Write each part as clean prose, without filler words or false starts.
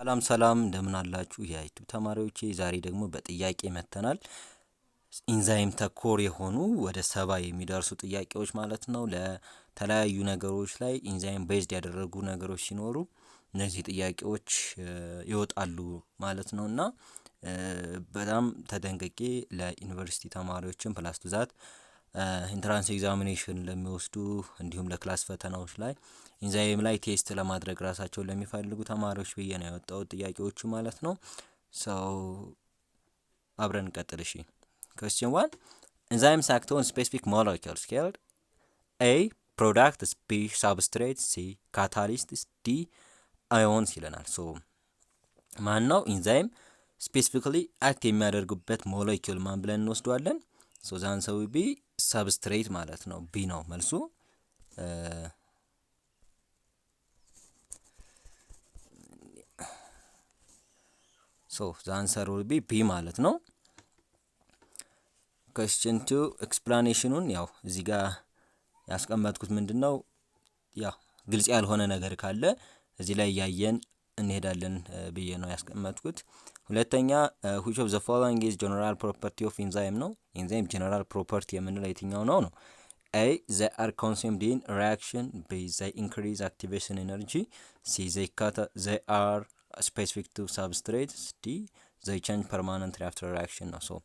ሰላም እንደምን አላችሁ የዩቲዩብ ተማሪዎቼ። ዛሬ ደግሞ በጥያቄ መተናል። ኢንዛይም ተኮር የሆኑ ወደ 70 የሚደርሱ ጥያቄዎች ማለት ነው። ለተለያዩ ነገሮች ላይ ኢንዛይም ቤዝድ ያደረጉ ነገሮች ሲኖሩ እነዚህ ጥያቄዎች ይወጣሉ ማለት ነውና በጣም ተጠንቅቄ ለዩኒቨርሲቲ ተማሪዎችም ፕላስ ቱ ዛት ኢንትራንስ ኤግዛሚኔሽን ለሚወስዱ እንዲሁም ለክላስ ፈተናዎች ላይ ኢንዛይም ላይ ቴስት ለማድረግ ራሳቸውን ለሚፈልጉ ተማሪዎች ብዬ ነው ያወጣው ጥያቄዎቹ ማለት ነው። አብረን እንቀጥል እሺ። question 1 enzymes act on specific molecules called A product, B substrate, C catalyst, D ions ይለናል። ማን ነው ኢንዛይም ስፔሲፊካሊ አክት የሚያደርጉበት ሞለኪውል ማን ብለን እንወስደዋለን? the answer will be substrate ማለት ነው። ቢ ነው መልሱ። the answer will be B ማለት ነው። question 2 ኤክስፕላኔሽኑን ያው እዚህ ጋር ያስቀመጥኩት ምንድነው ያው ግልጽ ያልሆነ ነገር ካለ እዚህ ላይ ያያየን እንሄዳለን ብዬ ነው ያስቀመጥኩት። ሁለተኛ which of the following is general property of enzyme ነው። enzyme general property የምንለው የትኛው ነው? A they are consumed in reaction, B they increase activation energy, C they are specific to substrates, D they change permanently after reaction ነው።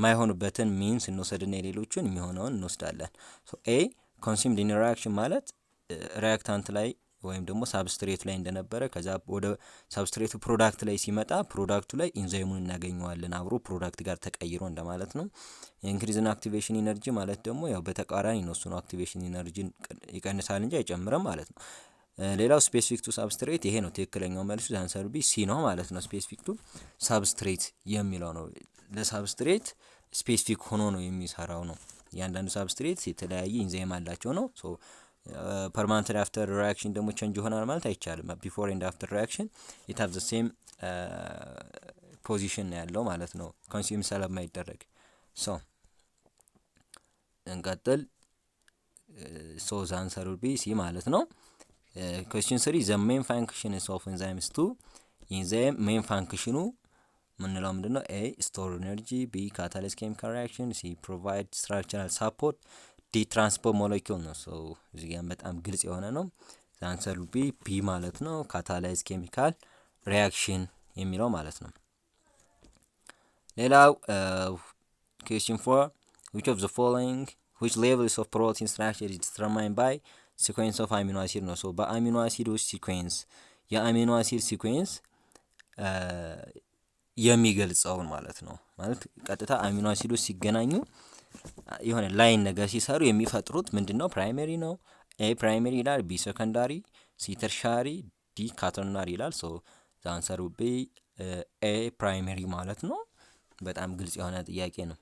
ማይሆኑበትን ሚንስ እንወስድና የሌሎቹን የሚሆነውን እንወስዳለን። A consumed in reaction ማለት ሪአክታንት ላይ ወይም ደግሞ ሳብስትሬት ላይ እንደነበረ ከዛ ወደ ሳብስትሬቱ ፕሮዳክት ላይ ሲመጣ ፕሮዳክቱ ላይ ኢንዛይሙን እናገኘዋለን አብሮ ፕሮዳክት ጋር ተቀይሮ እንደማለት ነው። ኢንክሪዝ ኢን አክቲቬሽን ኢነርጂ ማለት ደግሞ ያው በተቃራኒ ነው። እሱ ነው አክቲቬሽን ኢነርጂን ይቀንሳል እንጂ አይጨምርም ማለት ነው። ሌላው ስፔሲፊክ ቱ ሳብስትሬት ይሄ ነው ትክክለኛው መልሱ። አንሰር ቢ ሲ ነው ማለት ነው። ስፔሲፊክ ቱ ሳብስትሬት የሚለው ነው። ለሳብስትሬት ስፔሲፊክ ሆኖ ነው የሚሰራው ነው። ያንዳንዱ ሳብስትሬት የተለያየ ኢንዛይም አላቸው ነው። permanently after reaction ደግሞ ቼንጅ ይሆናል ማለት አይቻልም። before and after reaction it have the same position ያለው ማለት ነው ኮንሱም ስለማይደረግ። እንቀጥል። the answer will be C ማለት ነው። question 3 the main function of enzymes to enzyme main function ምንለው ምንድነው? A store energy, B catalyze chemical reaction, C provide structural support, D transport molecule ነው። እዚህ ጋር በጣም ግልጽ የሆነ ነው። the answer will be B ማለት ነው። catalyze chemical reaction የሚለው ማለት ነው። ሌላው question 4 which levels of protein structure is determined by sequence of amino acid ነው። በአሚኖ አሲዶች ሲኩዌንስ የአሚኖ አሲድ ሲኩዌንስ የሚገልጸውን ማለት ነው። ማለት ቀጥታ አሚኖ አሲዶች ሲገናኙ የሆነ ላይን ነገር ሲሰሩ የሚፈጥሩት ምንድነው? ፕራይመሪ ነው። ኤ ፕራይመሪ ይላል፣ ቢ ሰከንዳሪ፣ ሲ ተርሻሪ፣ ዲ ካተርናሪ ይላል። the answer will be A ፕራይመሪ ማለት ነው። በጣም ግልጽ የሆነ ጥያቄ ነው።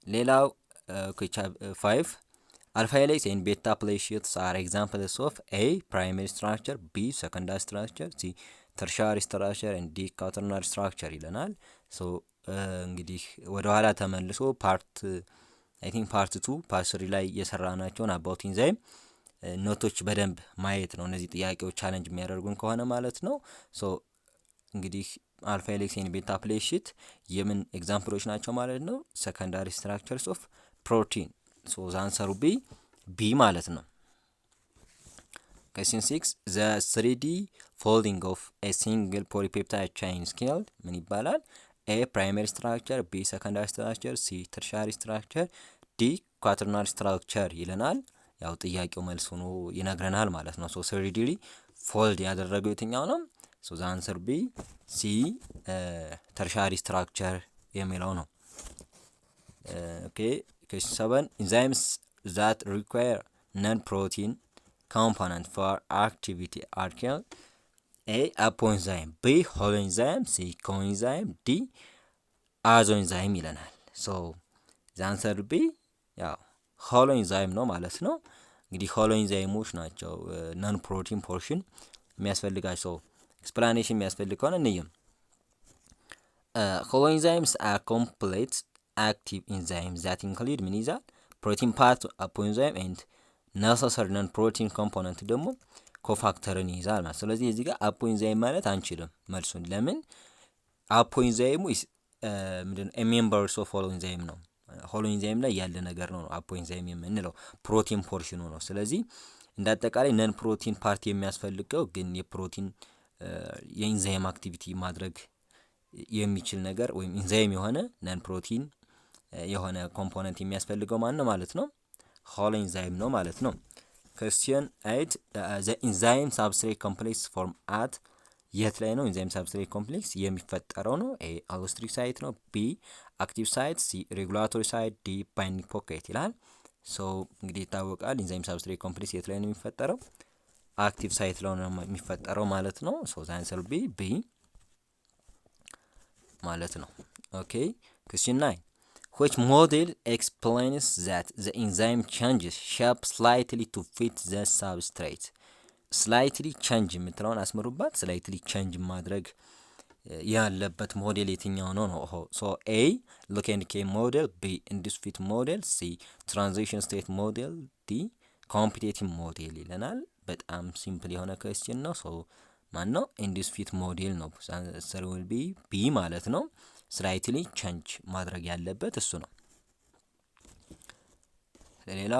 ሌላው question 5 alpha helix and beta pleates are examples of A primary structure, B secondary structure, C tertiary structure and D quaternary structure ይለናል። እንግዲህ ወደ ኋላ ተመልሶ ፓርት 2 ፓርት 3 ላይ የሰራናቸውን አባውት ኢንዛይም ኖቶች በደንብ ማየት ነው። እነዚህ ጥያቄዎች ቻሌንጅ የሚያደርጉን ከሆነ ማለት ነው። እንግዲህ አልፋ ሄሊክስ ኤንድ ቤታ ፕሌት የምን ኤግዛምፕሎች ናቸው ማለት ነው? ሰከንዳሪ ስትራክቸርስ ኦፍ ፕሮቲን። the answer will be B ማለት ነው። question 6 the 3D folding of a single polypeptide chain is called ምን ይባላል? A primary structure, B secondary structure, C tertiary structure, D quaternary structure ይለናል። ያው ጥያቄው መልስ ሆኖ ይነግረናል ማለት ነው። 3D ፎልድ ያደረገው የትኛው ነው? the answer B C tertiary structure የሚለው ነው። question 7 enzymes that require non-protein component for activity are called A apoenzyme, B holoenzyme, C coenzyme, D azoenzyme ይለናል። the answer will be ያው holoenzyme ነው ማለት ነው። እንግዲህ holoenzymes ናቸው non protein portion የሚያስፈልጋቸው። ኤክስፕላኔሽን የሚያስፈልግ ከሆነ እንየም። holoenzymes are complete active enzymes that include ምን ይዛል? protein part, apoenzyme and necessary non-protein component ደግሞ ኮፋክተርን ይይዛል ማለት። ስለዚህ እዚህ ጋር አፖ ኢንዛይም ማለት አንችልም መልሱን። ለምን አፖ ኢንዛይሙ ምንድነው ሜምበርስ ኦፍ ሆሎ ኢንዛይም ነው። ሆሎ ኢንዛይም ላይ ያለ ነገር ነው አፖ ኢንዛይም የምንለው ፕሮቲን ፖርሽኑ ነው። ስለዚህ እንደ አጠቃላይ ነን ፕሮቲን ፓርት የሚያስፈልገው ግን የፕሮቲን የኢንዛይም አክቲቪቲ ማድረግ የሚችል ነገር ወይም ኢንዛይም የሆነ ነን ፕሮቲን የሆነ ኮምፖነንት የሚያስፈልገው ማን ነው ማለት ነው? ሆሎ ኢንዛይም ነው ማለት ነው። Question 8 the enzyme substrate complex form at የት ላይ ነው ኢንዛይም ሳብስትሬት ኮምፕሌክስ የሚፈጠረው ነው? ኤ አሎስትሪክ ሳይት ነው፣ ቢ አክቲቭ ሳይት፣ ሲ ሬጉላቶሪ ሳይት፣ ዲ ባይንዲንግ ፖኬት ይላል። ሶ እንግዲህ ይታወቃል ኢንዛይም ሳብስትሬት ኮምፕሌክስ የት ላይ ነው የሚፈጠረው? አክቲቭ ሳይት ላይ ነው የሚፈጠረው ማለት ነው። ሶ ዘ አንሰር ቢ ማለት ነው። ኦኬ question 9 which model explains that the enzyme changes shape slightly to fit the substrate? slightly change የምትለውን አስመሩባት። slightly change ማድረግ ያለበት ሞዴል የትኛው ነው ነው? so A look and K model, B induced fit model, C transition state model, D competitive model ይለናል። በጣም ሲምፕል የሆነ question ነው። so ማን ነው? induced fit model ነው። answer will be B ማለት ነው። slightly change ማድረግ ያለበት እሱ ነው። ሌላ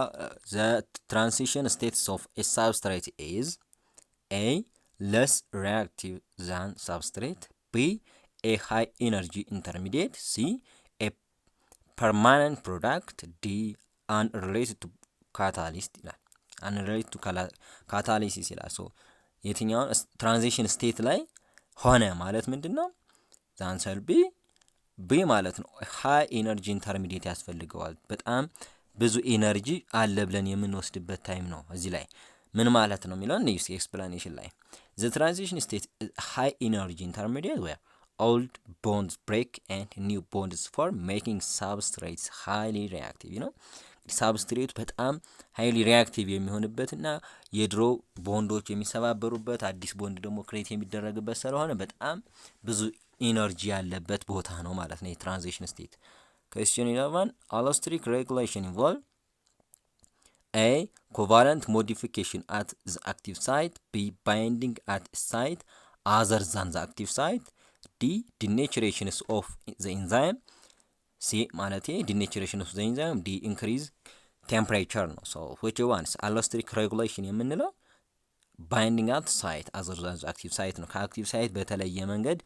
the transition states of a substrate is A less reactive than substrate, B a high energy intermediate, C a permanent product, D unrelated to catalyst ይላል። unrelated to catalysis ይላል። ሶ የትኛውን ትራንዚሽን ስቴት ላይ ሆነ ማለት ምንድነው? the answer B ማለት ነው። ሃይ ኤነርጂ ኢንተርሚዲየት ያስፈልገዋል። በጣም ብዙ ኤነርጂ አለ ብለን የምንወስድበት ታይም ነው። እዚህ ላይ ምን ማለት ነው የሚለው ኒውስ ኤክስፕላኔሽን ላይ the transition state is high energy intermediate where old bonds break and new bonds form making substrates highly reactive you know substrate በጣም highly reactive የሚሆንበትና የድሮ ቦንዶች የሚሰባበሩበት አዲስ ቦንድ ደግሞ ክሬት የሚደረግበት ስለሆነ በጣም ብዙ ኢነርጂ ያለበት ቦታ ነው ማለት ነው የትራንዚሽን ስቴት። question 11 allostric regulation involve A covalent modification at the active site, B binding at a site other than the active site, D denaturation of the enzyme, C ማለት denaturation of the enzyme, D increase temperature ነው። so which one is allostric regulation የምንለው ባይንዲንግ አት ሳይት other than the active site ነው። ከአክቲቭ ሳይት በተለየ መንገድ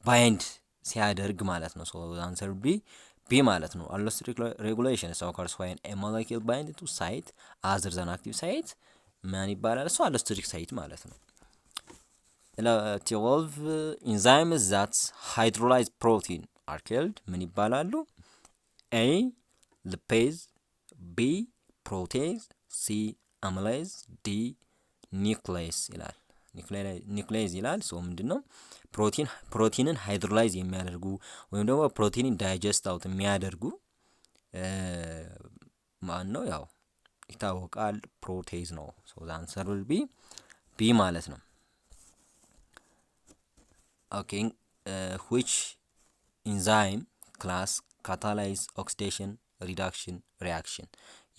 ባይንድ ሲያደርግ ማለት ነው። so the answer B ማለት ነው። allostric regulation occurs when a molecule binds to site other than active site ማን ይባላል? እሱ allostric site ማለት ነው። 12 enzymes that hydrolyze protein are called ምን ይባላሉ? A lipase, B protease, C amylase, D nuclease ይላል። ኒውክሌዝ ይላል። ሶ ምንድነው ፕሮቲንን ሃይድሮላይዝ የሚያደርጉ ወይም ደግሞ ፕሮቲንን ዳይጀስት አውት የሚያደርጉ ማን ነው? ያው ይታወቃል ፕሮቴዝ ነው። ሶ ዘ አንሰር ዊል ቢ ማለት ነው። ኦኬ which enzyme class catalyze oxidation reduction reaction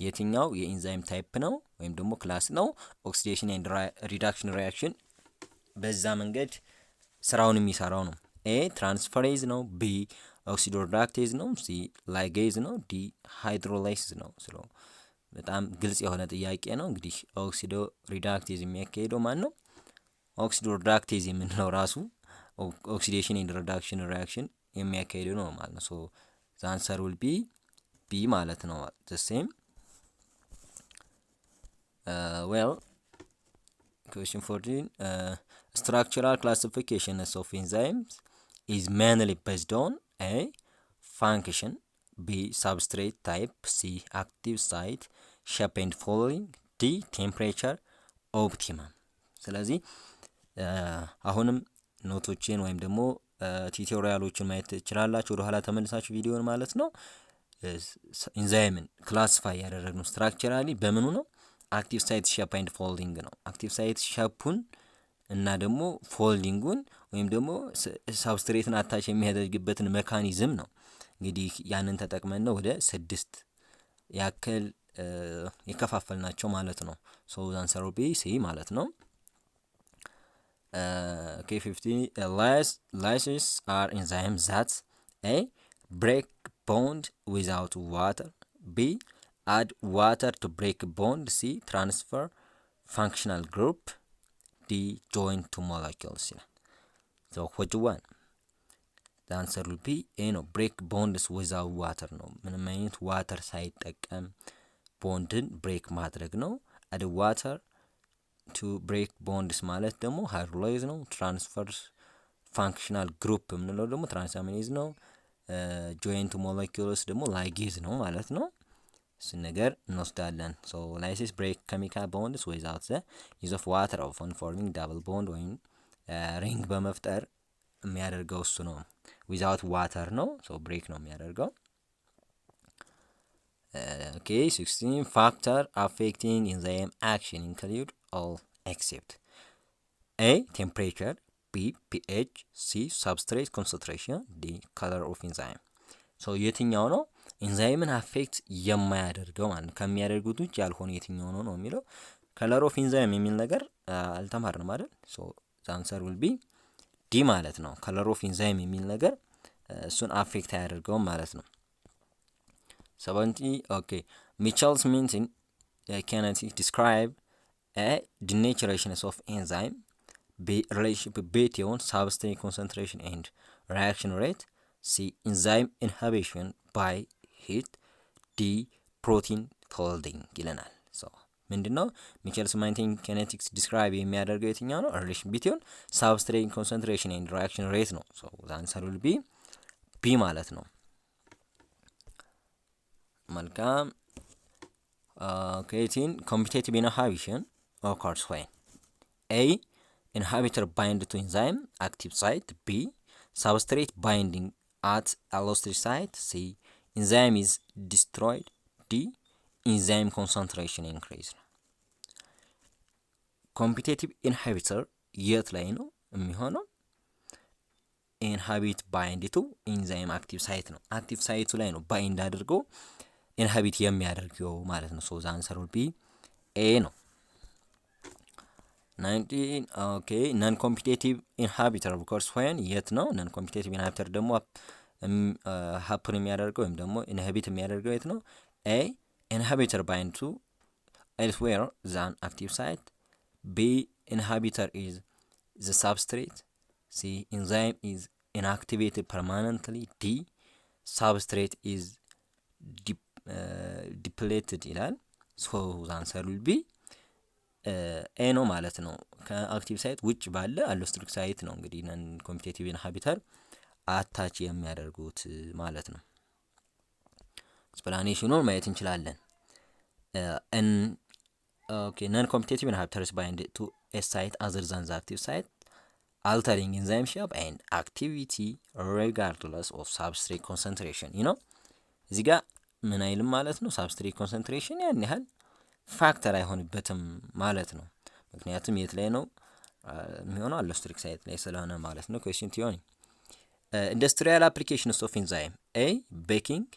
የትኛው የኢንዛይም ታይፕ ነው ወይም ደግሞ ክላስ ነው ኦክሲዴሽን ኤንድ ሪዳክሽን ሪአክሽን በዛ መንገድ ስራውን የሚሰራው ነው? ኤ ትራንስፈሬዝ ነው፣ ቢ ኦክሲዶሪዳክቴዝ ነው፣ ሲ ላይጌዝ ነው፣ ዲ ሃይድሮላይሲስ ነው። ስለ በጣም ግልጽ የሆነ ጥያቄ ነው። እንግዲህ ኦክሲዶሪዳክቴዝ የሚያካሂደው ማን ነው? ኦክሲዶሪዳክቴዝ የምንለው ራሱ ኦክሲዴሽን ኤንድ ሪዳክሽን ሪአክሽን የሚያካሂደው ነው ማለት ነው። ሶ ዘ አንሰር ዊል ቢ ማለት ነው። the same well question 14 structural classifications of enzymes is mainly based on A function, B substrate type, C active site, shape and following, D temperature optimum። ስለዚህ አሁንም ኖቶችን ወይም ደግሞ ቲዩቶሪያሎችን ማየት ትችላላችሁ ወደ ኋላ ተመልሳችሁ ቪዲዮን ማለት ነው። ኢንዛይምን ክላሲፋይ ያደረግነው ስትራክቸራሊ በምኑ ነው? አክቲቭ ሳይት ሼፕ ኤንድ ፎልዲንግ ነው። አክቲቭ ሳይት ሼፑን እና ደግሞ ፎልዲንጉን ወይም ደግሞ ሳብስትሬትን አታች የሚያደርግበትን ሜካኒዝም ነው። እንግዲህ ያንን ተጠቅመን ነው ወደ 6 ያክል የከፋፈልናቸው ማለት ነው። ሶ አንሰር ቢ ሲ ማለት ነው። Okay, 15. Lyses are enzymes that A. break bond without water. B. add water to break bond. C. transfer functional group. D. join to molecules. So which one? The answer will be A ነው። break bonds without water ነው። ምንም አይነት ዋተር ሳይጠቀም ቦንድን ብሬክ ማድረግ ነው። add water to break bonds ማለት ደግሞ ሃይድሮላይዝ ነው። ትራንስፈርስ ፋንክሽናል ግሩፕ የምንለው ደግሞ ትራንስአሚኔዝ ነው። ጆይንት ሞለኪውልስ ደግሞ ላይጌዝ ነው ማለት ነው። እሱን ነገር እንወስዳለን። ሶ ላይሲስ ብሬክ ኬሚካል ቦንድስ ዊዛውት ዘ ዩዝ ኦፍ ዋተር ኦፍን ፎርሚንግ ዳብል ቦንድ ወይም ሪንግ በመፍጠር የሚያደርገው እሱ ነው። ዊዛውት ዋተር ነው። ሶ ብሬክ ነው የሚያደርገው። Okay, 16 factor affecting enzyme action include all except A. temperature, B. pH, C. substrate concentration, D. color of enzyme. ሶ የትኛው ነው ኢንዛይምን አፌክት የማያደርገው ማለት ነው? ከሚያደርጉት ውጭ ያልሆነ የትኛው ነው ነው የሚለው። ከለር ኦፍ ኢንዛይም የሚል ነገር አልተማርንም አይደል? ሶ ዘ አንሰር ዊል ቢ ዲ ማለት ነው። ከለር ኦፍ ኢንዛይም የሚል ነገር እሱን አፌክት አያደርገውም ማለት ነው። 70 ኦኬ ሚቸልስ ሜንትን kinetics describe a denaturation of enzyme, B. relationship between substrate concentration and reaction rate, C. enzyme inhibition by heat, D. protein folding ይለናል። ሶ ምንድነው ሚቸልስ ሜንትን kinetics describe የሚያደርገው የትኛው ነው? relation between substrate concentration and reaction rate ነው። ሶ the answer will be B ማለት ነው። መልካም creatine competitive inhibition occurs when A. inhibitor bind to enzyme active site, B. substrate binding at allosteric site, C. enzyme is destroyed, D. enzyme concentration increase. competitive inhibitor የት ላይ ነው የሚሆነው? ኢንሃቢት ባይንድ ቱ ኢንዛይም አክቲቭ ሳይት ነው። አክቲቭ ሳይቱ ላይ ነው ባይንድ አድርጎ ኢንሃቢት የሚያደርገው ማለት ነው። ሶ ዘ አንሰር ዊል ቢ ኤ ነው። 19 ኦኬ ነን ኮምፒቲቲቭ ኢንሃቢተር ኦፍ ኮርስ when የት ነው? ነን ኮምፒቲቲቭ ኢንሃቢተር ደግሞ ሀፕን የሚያደርገው ወይም ደግሞ ኢንሃቢት የሚያደርገው የት ነው? ኤ ኢንሃቢተር ባይንድ ቱ elsewhere than active site, B. inhibitor is the substrate, C. enzyme is inactivated permanently, D. substrate is depleted ይላል። ሶ the answer will be ኤ ነው ማለት ነው። ከአክቲቭ ሳይት ውጭ ባለ አሎስትሪክ ሳይት ነው እንግዲህ ነን ኮምፒቲቲቭ ኢንሃቢተር አታች የሚያደርጉት ማለት ነው። ኤክስፕላኔሽኑን ማየት እንችላለን። okay non-competitive inhibitors bind to a site other than the active site, altering enzyme shape and activity regardless of substrate concentration. እዚህ ጋር ምን አይልም ማለት ነው። substrate concentration ያን ያህል ፋክተር አይሆንበትም ማለት ነው። ምክንያቱም የት ላይ ነው የሚሆነው? አሎስትሪክ ሳይት ላይ ስለሆነ ማለት ነው። question ቲዮኒ ኢንዱስትሪያል አፕሊኬሽንስ ኦፍ ኢንዛይም ኤ ቤኪንግ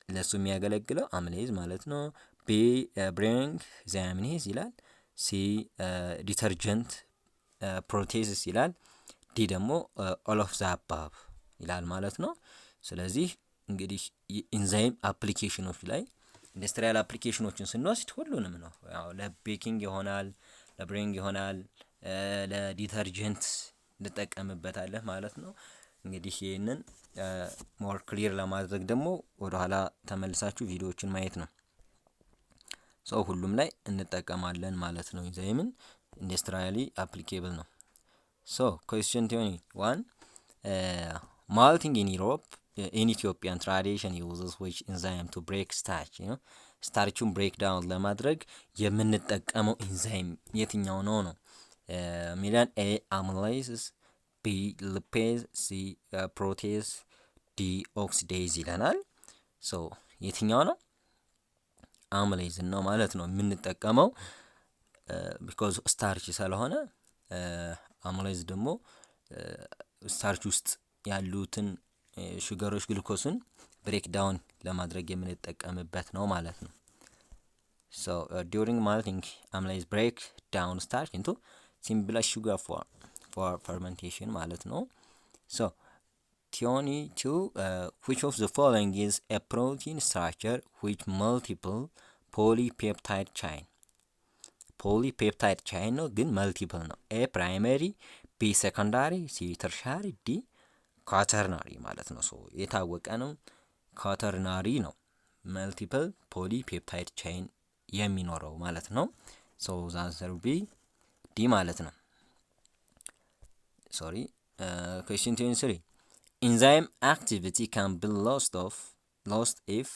ለሱ የሚያገለግለው አምሌዝ ማለት ነው። B. bring examinase ይላል። C. detergent proteases ይላል። D ደግሞ all of the above ይላል ማለት ነው። ስለዚህ እንግዲህ ኢንዛይም አፕሊኬሽኖች ላይ ኢንዱስትሪያል አፕሊኬሽኖችን ስንወስድ ሁሉንም ነው። ያው ለቤኪንግ ይሆናል፣ ለብሪንግ ይሆናል፣ ለዲተርጀንት እንጠቀምበታለን ማለት ነው። እንግዲህ ይሄንን ሞር ክሊር ለማድረግ ደግሞ ወደ ኋላ ተመልሳችሁ ቪዲዮዎችን ማየት ነው። ሶ ሁሉም ላይ እንጠቀማለን ማለት ነው። ኢንዛይምን ኢንዱስትሪያሊ አፕሊኬብል ነው። ሶ question 21 malting in Europe in Ethiopian tradition uses which enzyme to break starch? ስታርቹን ብሬክ ዳውን ለማድረግ የምንጠቀመው ኢንዛይም የትኛው ነው ነው ሚላን ኤ አምላይሲስ፣ ቢ ሊፔዝ፣ ሲ ፕሮቴዝ፣ ዲ ኦክሲዴዝ ይለናል። ሶ የትኛው ነው? አምሌዝ ነው ማለት ነው የምንጠቀመው ቢኮዝ ስታርች ስለሆነ። አምሌዝ ደግሞ ስታርች ውስጥ ያሉትን ሹገሮች ግሉኮስን ብሬክ ዳውን ለማድረግ የምንጠቀምበት ነው ማለት ነው። ሶ ዱሪንግ ማልቲንግ አምሌዝ ብሬክ ዳውን ስታርች ኢንቱ simple sugar for fermentation ማለት ነው። So 22 which of the following is a protein structure with multiple polypeptide chain ነው ግን multiple ነው። A primary, B secondary, C tertiary, D quaternary ማለት ነው። ሶ የታወቀ ነው ኳተርናሪ ነው multiple polypeptide chain የሚኖረው ማለት ነው። ሶ the answer will be D ማለት ነው። Question 23 enzyme activity can be lost if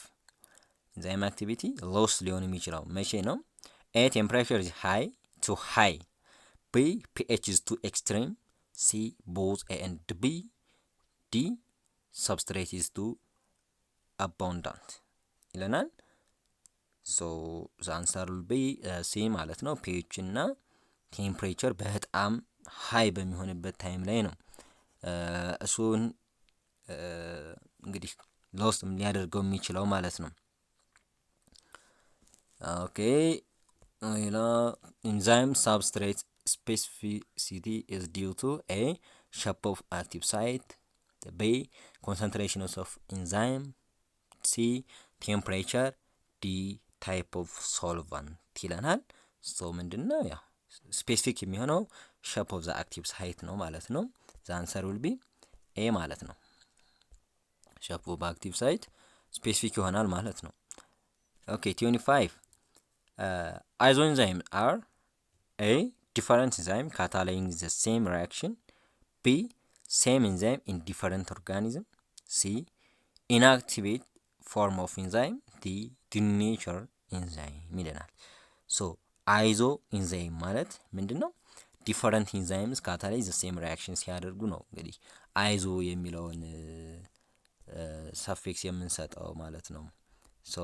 enzyme activity lost ሊሆን የሚችለው መቼ ነው? A temperature is too high, B pH is too extreme, C both A and B, D substrate is too abundant ይለናል። so the answer will be C ማለት ነው። pH እና ቴምፕሬቸር በጣም ሃይ በሚሆንበት ታይም ላይ ነው እሱን እንግዲህ ሎስት ሊያደርገው የሚችለው ማለት ነው። ኦኬ enzyme substrate specificity is due to A shape of active site, B concentration of enzyme, C temperature, D type of solvent ይለናል። ሶ ምንድነው ያ ስፔሲፊክ የሚሆነው shape of the active site ነው ማለት ነው። the answer will be A ማለት ነው። shape of active site ስፔሲፊክ ይሆናል ማለት ነው። ኦኬ 25 isoenzymes are A different enzyme catalyzing the same reaction, B same enzyme in different organism, C inactivate form of enzyme, D denature enzyme ይለናል። ሶ አይዞ ኢንዛይም ማለት ምንድነው? ዲፈረንት ኢንዛይምስ ካታላይዝ ዘ ሴም ሪአክሽን ሲያደርጉ ነው እንግዲህ አይዞ የሚለውን ሰፊክስ የምንሰጠው ማለት ነው። ሶ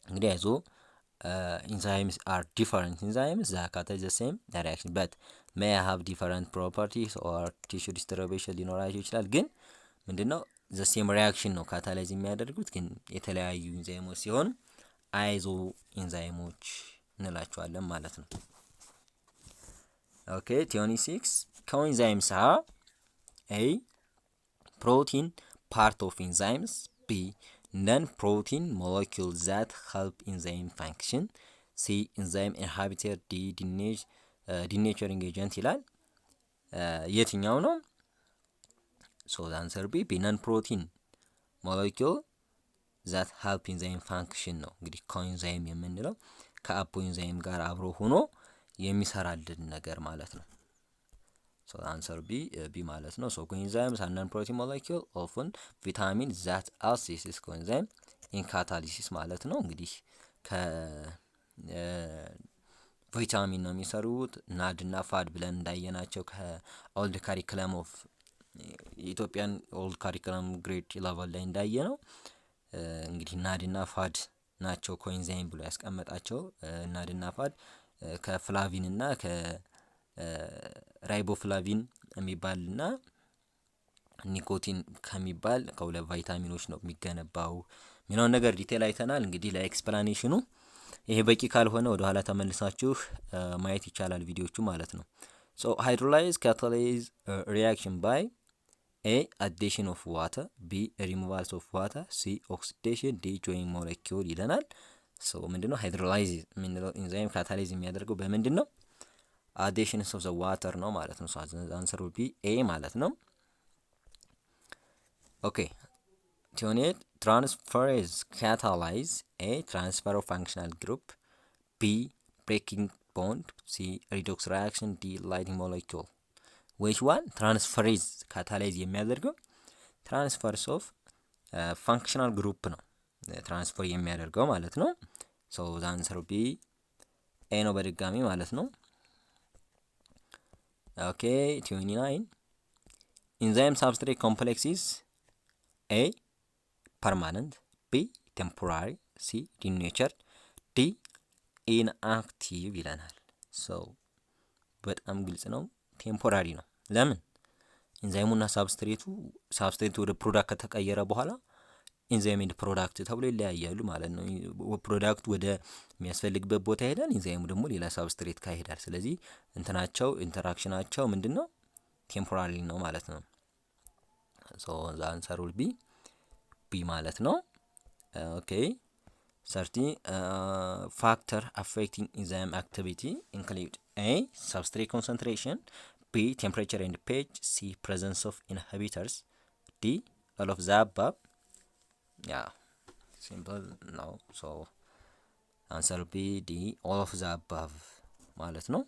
እንግዲህ አይዞ enzymes are different enzymes that catalyze the same reaction but may have different properties or tissue distribution ሊኖራቸው ይችላል። ግን ምንድነው the same reaction ነው ካታላይዝ የሚያደርጉት ግን የተለያዩ ኢንዛይሞች ሲሆን አይዞ ኢንዛይሞች እንላቸዋለን ማለት ነው። ኦኬ 26 coenzymes are A protein part of enzymes, B non-protein molecules that help enzyme function, C enzyme inhibitor, D denaturing agent ይላል። የትኛው ነው? so the answer B non-protein molecule that help enzyme function ነው። እንግዲህ ኮኤንዛይም የምንለው ከአፖ ኤንዛይም ጋር አብሮ ሆኖ የሚሰራልን ነገር ማለት ነው። so the answer B ማለት ነው። so coenzymes are non-protein molecule often vitamin that assists coenzyme in catalysis ማለት ነው። እንግዲህ ከቪታሚን ነው የሚሰሩት ናድ እና ፋድ ብለን እንዳየናቸው ከኦልድ ካሪኩለም ኦፍ ኢትዮጵያን ኦልድ ካሪኩለም ግሬድ 11 ላይ እንዳየነው እንግዲህ ናድና ፋድ ናቸው ኮኤንዛይም ብሎ ያስቀመጣቸው። ናድና ፋድ ከፍላቪን እና ከራይቦፍላቪን የሚባልና ኒኮቲን ከሚባል ከሁለት ቫይታሚኖች ነው የሚገነባው የሚለውን ነገር ዲቴል አይተናል። እንግዲህ ለኤክስፕላኔሽኑ ይሄ በቂ ካልሆነ ወደ ኋላ ተመልሳችሁ ማየት ይቻላል ቪዲዮቹ ማለት ነው። so hydrolyze catalyze reaction by A addition of water, B removal of water, C oxidation, D joining molecule ይለናል። so ምንድነው ሃይድሮላይዝ ምንድነው ኢንዛይም ካታላይዝ የሚያደርገው በምንድነው addition of the water ነው ማለት ነው። so the answer will be A ማለት ነው። okay 28 transferase catalyze A transfer of functional group, B breaking bond, C redox reaction, D lighting molecule which one transferase catalyze የሚያደርገው transfers of functional group ነው ትራንስፈር የሚያደርገው ማለት ነው። so the answer will be A ነው በድጋሚ ማለት ነው። okay 29 enzyme substrate complex is A permanent, B temporary, C denatured, D inactive ይለናል። so በጣም ግልጽ ነው ቴምፖራሪ ነው። ለምን ኢንዛይሙና ሳብስትሬቱ ወደ ፕሮዳክት ከተቀየረ በኋላ ኢንዛይም ኤንድ ፕሮዳክት ተብሎ ይለያያሉ ማለት ነው። ፕሮዳክት ወደ የሚያስፈልግበት ቦታ ይሄዳል፣ ኢንዛይሙ ደግሞ ሌላ ሳብስትሬት ጋር ይሄዳል። ስለዚህ እንትናቸው ኢንተራክሽናቸው ምንድነው? ቴምፖራሪ ነው ማለት ነው። ሶ ዘ አንሰር ዊል ቢ ማለት ነው። ኦኬ 30 factor affecting enzyme activity include A. substrate concentration, B. temperature and pH, C. presence of inhibitors, D. all of the above. Yeah, simple ነው። so answer B, D, all of the above ማለት ነው።